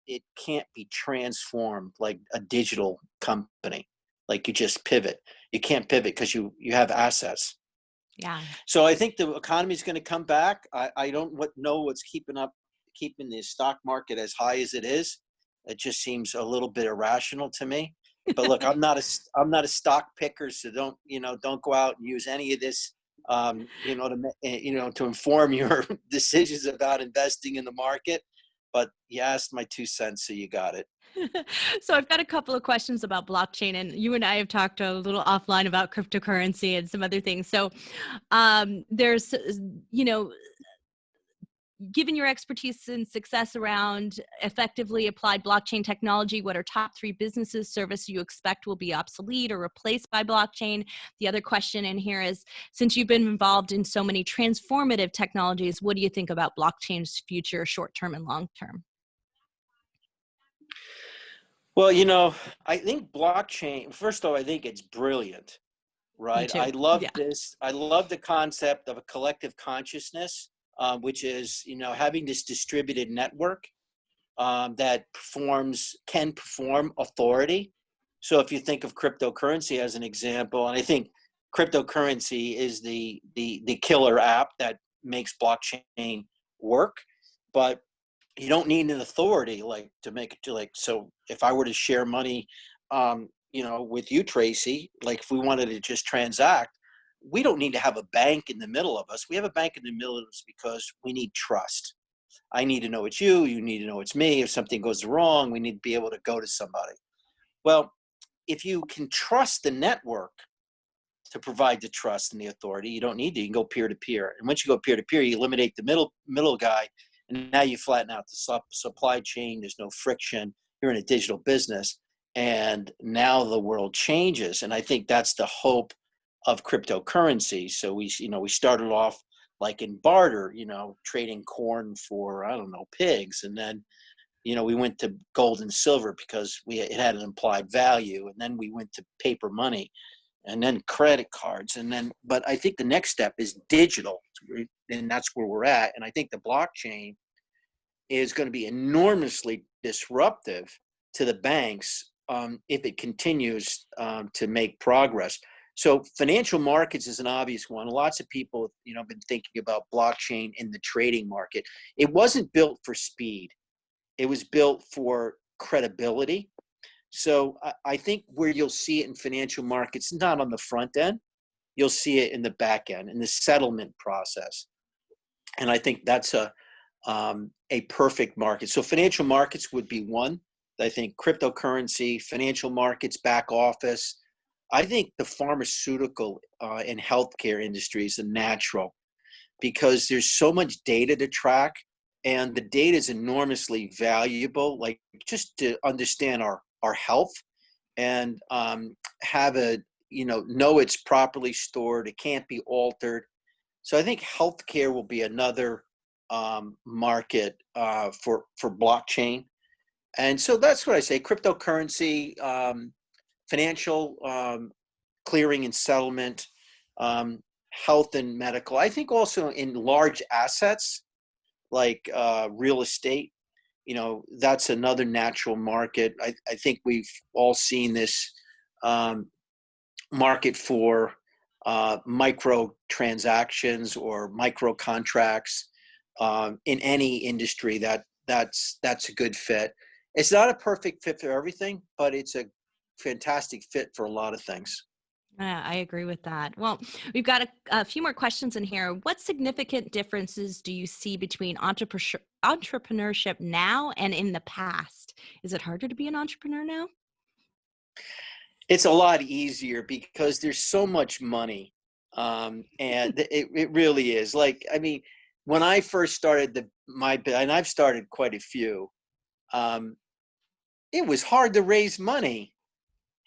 it can't be transformed like a digital company. Like you just pivot. You can't pivot because you have assets. Yeah. So I think the economy is going to come back. I don't know what's keeping the stock market as high as it is. It just seems a little bit irrational to me. But look, I'm not a stock picker, so don't go out and use any of this, to inform your decisions about investing in the market. But you asked my 2 cents, so you got it. So I've got a couple of questions about blockchain, and you and I have talked a little offline about cryptocurrency and some other things. So there's, given your expertise and success around effectively applied blockchain technology, what are top 3 businesses, services you expect will be obsolete or replaced by blockchain? The other question in here is, since you've been involved in so many transformative technologies, what do you think about blockchain's future, short-term and long-term? Well, I think blockchain, first of all, I think it's brilliant, Me right? too. I love Yeah. this. I love the concept of a collective consciousness, which is, having this distributed network that can perform authority. So if you think of cryptocurrency as an example, and I think cryptocurrency is the killer app that makes blockchain work, but you don't need an authority like to make it to like. So if I were to share money, with you, Tracy, like if we wanted to just transact, we don't need to have a bank in the middle of us. We have a bank in the middle of us because we need trust. I need to know it's you. You need to know it's me. If something goes wrong, we need to be able to go to somebody. Well, if you can trust the network to provide the trust and the authority, you don't need to. You can go peer to peer. And once you go peer to peer, you eliminate the middle guy, and now you flatten out the supply chain. There's no friction. You're in a digital business, and now the world changes. And I think that's the hope of cryptocurrency. So we started off like in barter, trading corn for, I don't know, pigs. And then, we went to gold and silver because it had an implied value. And then we went to paper money and then credit cards. But I think the next step is digital. And that's where we're at. And I think the blockchain is going to be enormously disruptive to the banks if it continues to make progress. So financial markets is an obvious one. Lots of people, have been thinking about blockchain in the trading market. It wasn't built for speed. It was built for credibility. So I think where you'll see it in financial markets, not on the front end, you'll see it in the back end, in the settlement process. And I think that's a perfect market. So financial markets would be one. I think cryptocurrency, financial markets, back office. I think the pharmaceutical and healthcare industry is a natural because there's so much data to track, and the data is enormously valuable, like just to understand our health and have know it's properly stored. It can't be altered. So I think healthcare will be another market for blockchain. And so that's what I say, cryptocurrency, financial clearing and settlement, health and medical. I think also in large assets like real estate, that's another natural market. I think we've all seen this market for micro transactions or micro contracts in any industry that's a good fit. It's not a perfect fit for everything, but it's a fantastic fit for a lot of things. Yeah, I agree with that. Well, we've got a few more questions in here. What significant differences do you see between entrepreneurship now and in the past? Is it harder to be an entrepreneur now? It's a lot easier because there's so much money. And it really is. Like, I mean, when I first started and I've started quite a few, um, it was hard to raise money.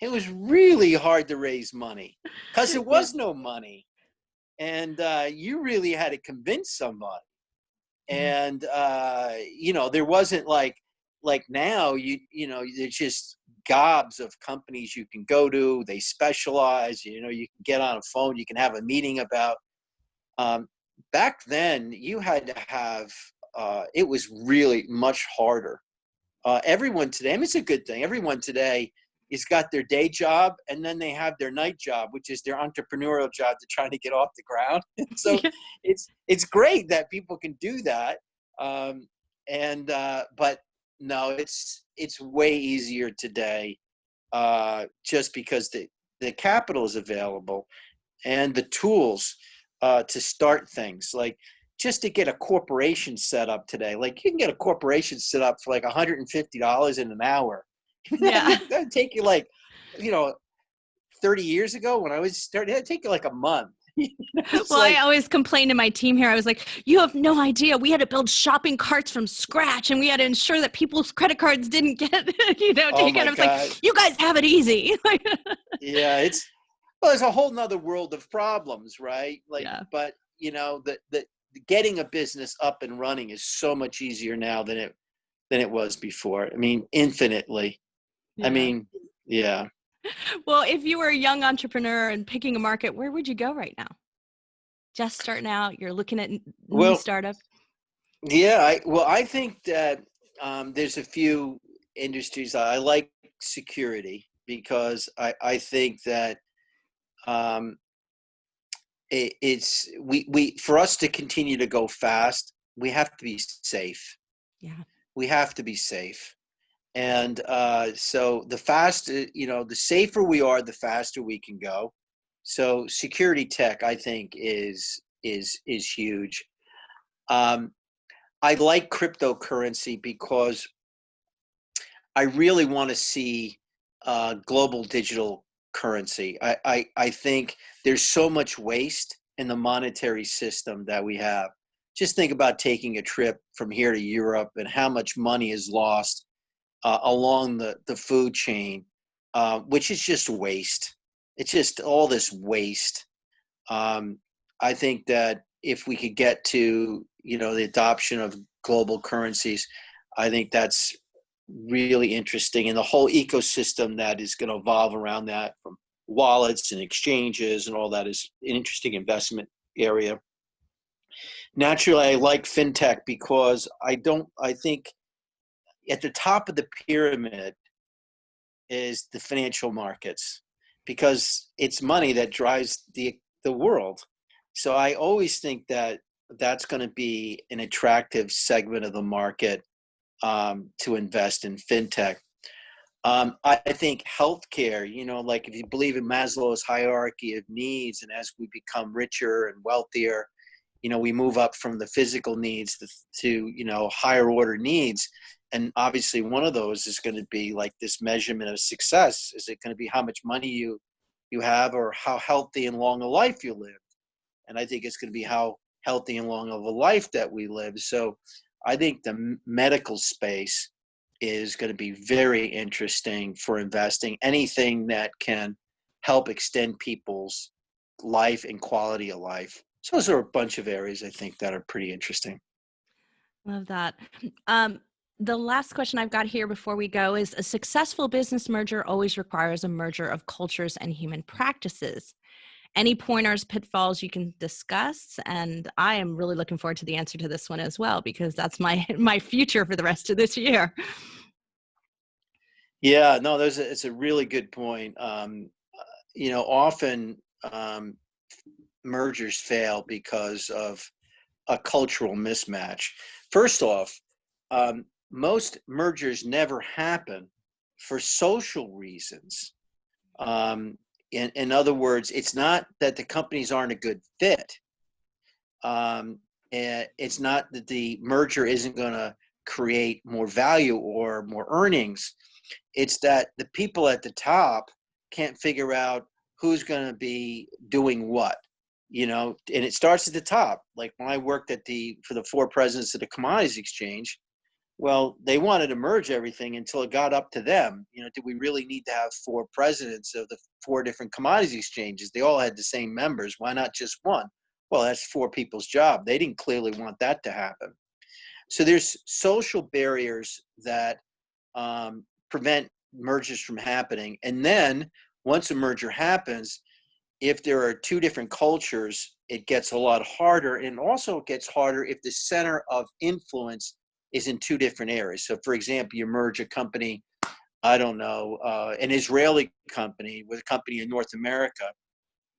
It was really hard to raise money because there Yeah. was no money. And you really had to convince somebody. Yeah. And there wasn't like now, there's just gobs of companies you can go to. They specialize. You can get on a phone, you can have a meeting about. Back then you had to have it was really much harder. Everyone today, I mean, it's a good thing, everyone today has got their day job, and then they have their night job, which is their entrepreneurial job to try to get off the ground. So Yeah. it's great that people can do that. But no, it's way easier today, just because the capital is available and the tools to start things. Like, just to get a corporation set up today, like you can get a corporation set up for like $150 in an hour. Yeah. That'd take you like, 30 years ago when I was starting, it'd take you like a month. It's Well, I like, always complain to my team here. I was like, you have no idea. We had to build shopping carts from scratch, and we had to ensure that people's credit cards didn't get, oh taken. my I was like, God. you guys have it easy. Yeah, well, there's a whole nother world of problems, right? Like, Yeah. but the getting a business up and running is so much easier now than it was before. I mean, infinitely. I Yeah. mean, yeah. Well, if you were a young entrepreneur and picking a market, where would you go right now? Just starting out, you're looking at new Well, startup. yeah. I think that there's a few industries I like. Security, because I think that um, it's we for us to continue to go fast, we have to be safe. Yeah. We have to be safe. And so the faster, the safer we are, the faster we can go. So security tech, I think, is huge. Um, I like cryptocurrency because I really want to see global digital currency. I think there's so much waste in the monetary system that we have. Just think about taking a trip from here to Europe and how much money is lost along the food chain, which is just waste. It's just all this waste. Um, I think that if we could get to, the adoption of global currencies, I think that's really interesting. And the whole ecosystem that is going to evolve around that, from wallets and exchanges and all that, is an interesting investment area. Naturally, I like fintech because I think at the top of the pyramid is the financial markets, because it's money that drives the world. So I always think that that's going to be an attractive segment of the market, to invest in fintech. I think healthcare, like if you believe in Maslow's hierarchy of needs, and as we become richer and wealthier, we move up from the physical needs to higher order needs. And obviously one of those is going to be like this measurement of success. Is it going to be how much money you have, or how healthy and long a life you live? And I think it's going to be how healthy and long of a life that we live. So I think the medical space is going to be very interesting for investing. Anything that can help extend people's life and quality of life. So those are a bunch of areas I think that are pretty interesting. Love that. Um, the last question I've got here before we go is: a successful business merger always requires a merger of cultures and human practices. Any pointers, pitfalls you can discuss? And I am really looking forward to the answer to this one as well, because that's my future for the rest of this year. Yeah, no, it's a really good point. Often mergers fail because of a cultural mismatch. First off, most mergers never happen for social reasons. In other words, it's not that the companies aren't a good fit. And it's not that the merger isn't going to create more value or more earnings. It's that the people at the top can't figure out who's going to be doing what, and it starts at the top. Like when I worked for the four presidents of the commodities exchange, well, they wanted to merge everything until it got up to them. Do we really need to have four presidents of the four different commodities exchanges? They all had the same members. Why not just one? Well, that's four people's job. They didn't clearly want that to happen. So there's social barriers that prevent mergers from happening. And then once a merger happens, if there are two different cultures, it gets a lot harder. And also it gets harder if the center of influence is in two different areas. So for example, you merge a company, I don't know, an Israeli company with a company in North America.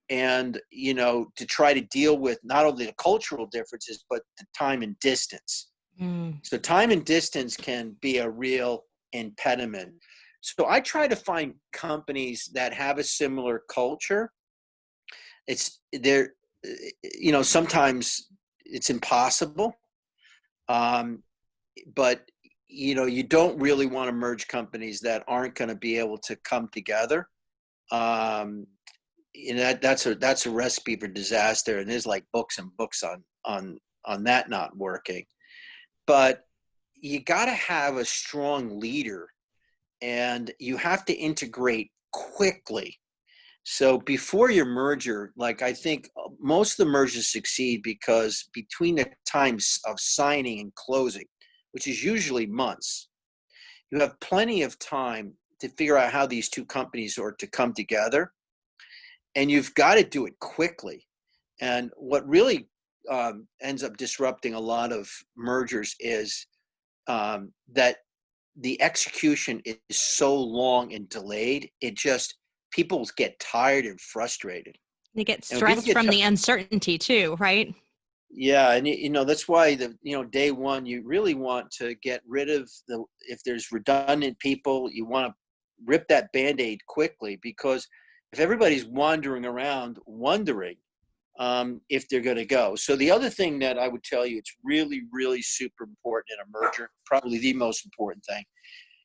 And, to try to deal with not only the cultural differences, but the time and distance. So time and distance can be a real impediment. So I try to find companies that have a similar culture. Sometimes it's impossible. But, you don't really want to merge companies that aren't going to be able to come together. That's a recipe for disaster. And there's like books and books on that not working. But you got to have a strong leader, and you have to integrate quickly. So before your merger, like I think most of the mergers succeed because between the times of signing and closing, which is usually months, you have plenty of time to figure out how these two companies are to come together. And you've got to do it quickly. And what really ends up disrupting a lot of mergers is that the execution is so long and delayed. People get tired and frustrated. They get stressed from the uncertainty too, right? Yeah, and that's why day one you really want to get rid of if there's redundant people, you want to rip that Band-Aid quickly, because if everybody's wandering around wondering if they're going to go. So the other thing that I would tell you, it's really, really super important in a merger, probably the most important thing,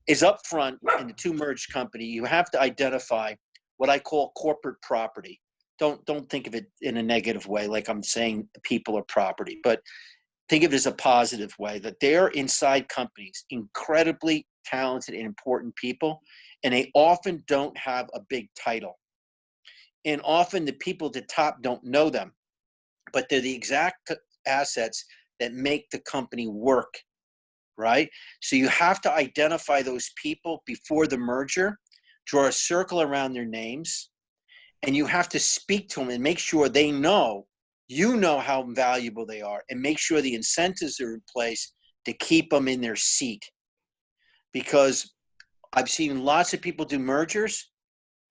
is up front in the two merged company, you have to identify what I call corporate property. Don't think of it in a negative way, like I'm saying people are property, but think of it as a positive way, that they're inside companies, incredibly talented and important people, and they often don't have a big title. And often the people at the top don't know them, but they're the exact assets that make the company work, right? So you have to identify those people before the merger, draw a circle around their names, and you have to speak to them and make sure they know, how valuable they are, and make sure the incentives are in place to keep them in their seat. Because I've seen lots of people do mergers,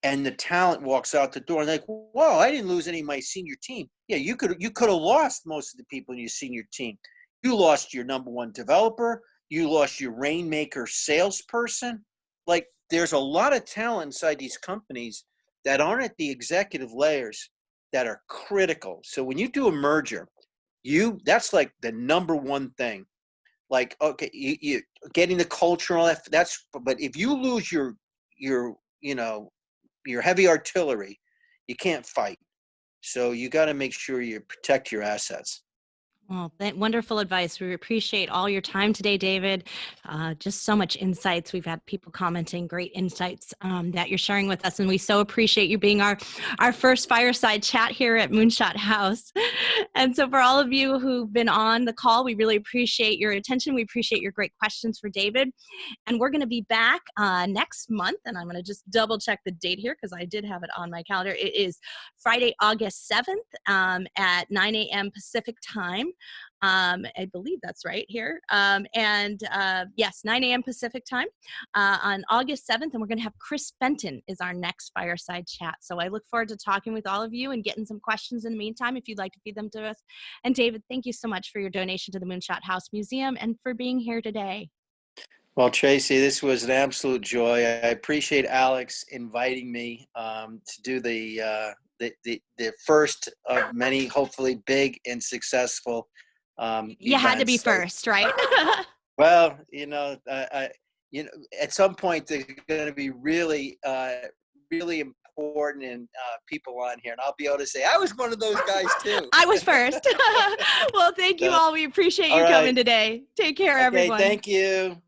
and the talent walks out the door and they're like, whoa, I didn't lose any of my senior team. Yeah, you could have lost most of the people in your senior team. You lost your number one developer. You lost your rainmaker salesperson. Like, there's a lot of talent inside these companies that aren't at the executive layers that are critical. So when you do a merger, that's like the number one thing. Like, okay, you getting the culture, all that, but if you lose your heavy artillery, you can't fight. So you got to make sure you protect your assets. Well, wonderful advice. We appreciate all your time today, David. Just so much insights. We've had people commenting, great insights that you're sharing with us. And we so appreciate you being our first fireside chat here at Moonshot House. And so for all of you who've been on the call, we really appreciate your attention. We appreciate your great questions for David. And we're going to be back next month. And I'm going to just double check the date here because I did have it on my calendar. It is Friday, August 7th at 9 a.m. Pacific time. I believe that's right here. Yes, 9 a.m. Pacific time on August 7th. And we're going to have Chris Fenton is our next fireside chat. So I look forward to talking with all of you and getting some questions in the meantime if you'd like to feed them to us. And David, thank you so much for your donation to the Moonshot House Museum and for being here today. Well, Tracy, this was an absolute joy. I appreciate Alex inviting me to do the first of many, hopefully big and successful You had to be events. first, right? Well, at some point there's going to be really, really important and people on here, and I'll be able to say I was one of those guys too. I was first. Well, thank you all. We appreciate you coming today. Take care, everyone. Thank you.